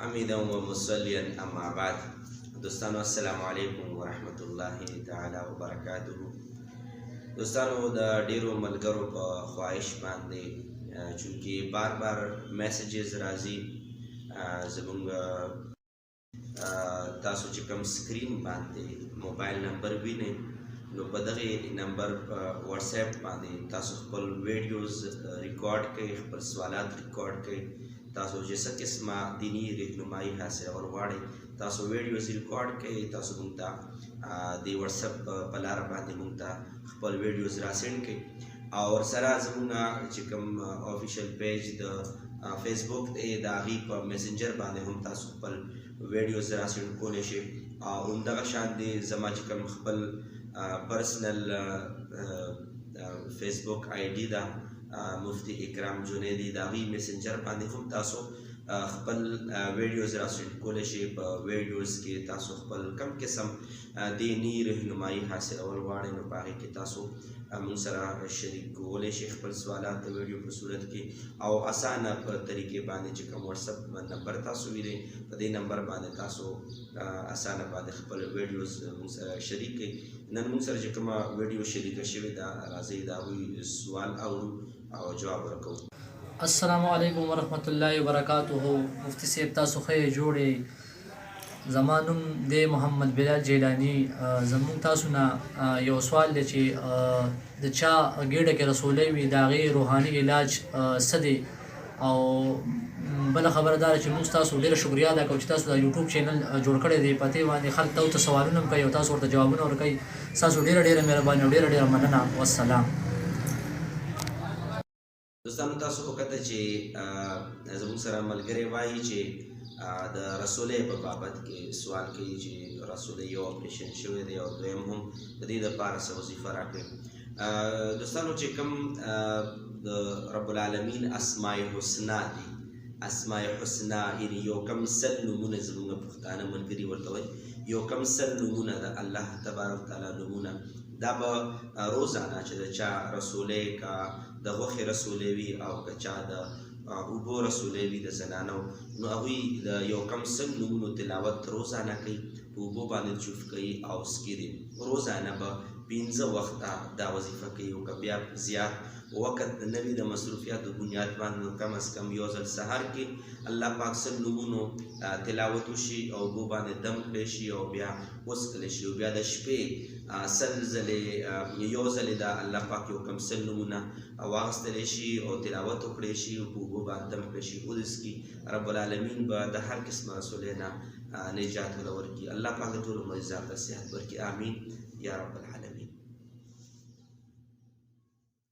حميدا ومصليا اما بعد. دوستانو السلام علیکم ورحمت الله تعالی وبرکاته. دوستانو د ډیرو ملګرو په خواهش باندې چونکی بار بار میسیجز راځي زمونږ تاسو چې کوم سکرین باندې موبایل نمبر وینئ نو په دغه نمبر واتس اپ باندې تاسو خپل ویډیوز ریکارډ کړئ، خپل سوالات ریکارډ کړئ. تاسو چې څه قسمه دینی رهنمایي حاصلول غواړئ تاسو ویډیوز ریکارډ کړئ، تاسو موږ ته د واتس اپ په لاره باندې موږ ته خپل ویډیوز راسینډ کړئ او ورسره زموږ چې کوم آفیشیل پیج د فیسبوک دی د هغې په میسنجر باندې هم تاسو خپل ویډیوز راسینډ کولی شئ او همدغه شان دی زما چې کوم خپل پرسنل فیسبوک آی ډي ده مفتی اکرام جنیدی د هغې میسنجر باندې هم تاسو خپل ویډیوز راسینډ کولی شئ. په ویډیوز کې تاسو خپل کم قسم دینی رهنمایي حاصلول غواړئ نو په هغې کې تاسو موږ سره شریک کولی شئ خپل سوالات د ویډیو په صورت کې او اسانه په طریقې باندې چې کوم واتس اپ نمبر تاسو وینئ په دې نمبر باندې تاسو اسانه باندې خپل ویډیوز موږ سره شریک کړئ. نن موږ سره چې کومه ویډیو شریکه شوې ده راځئ د هغوی سوال اورو او جواب ورکوو. السلام علیکم ورحمت الله وبرکاته. مفتی صاحب تاسو ښه جوړې؟ زما نوم دی محمد بلال جیلانی. زموږ تاسو نه یو سوال دی چې د چا ګېډه کې رسولی وي د هغې روحاني علاج څه دی؟ او بله خبره دا ده چې موږ تاسو ډېره شکریا ادا کوو چې تاسو دا یوټیوب چینل جوړ کړی دی، په دې باندې خلک ته سوالونه هم کوي او تاسو ورته جوابونه ورکوئ. ستاسو ډېره ډېره مهرباني او ډېره ډېره مننه. والسلام. دوستانو تاسو وکړه چې زموږ سره ملګری وایي چې د رسولۍ په بابت کې سوال کوي چې رسولۍ یو اپریشن شوی دی او دویم هم د دې دپاره څه وظیفه راکړي. دوستانو چې کوم د رب العالمین اسماء حسنا دي، اسماء حسنا یعنې یو کم سل نومونه زموږ پښتانه ملګري ورته وایي یو کم سل نومونه د الله تبارک تعالی نومونه دا به روزانه چې د چا رسولۍ کا د غوښې رسولۍ وي او که چا د اوبو رسولۍ وي د زنانو نو هغوی د یو کم سل نومونو تلاوت روزانه کوي، په اوبو باندې چوف کوي او څکي دي. روزانه به 15 وخته دا وظیفه کوي او که بیا زیات وقت نه وي د مصروفیاتو بنیاد باندې نو کم از کم یو ځل سهار کې الله پاک سل نومونو تلاوت وشي او اوبو باندې دم کړی شي او بیا وڅکلی شي او بیا د شپې سل ځلې یو ځلې د الله پاک یو کم سل نومونه واخیستلی شي او تلاوت وکړی شي او په اوبو باندې دم کړی شي اودس کي. رب العالمین به د هر قسمه رسولۍ نه نجات ورکړي. الله پاک د ټولو مریضانو ته صحت ورکړي. آمین یا رب العالمین.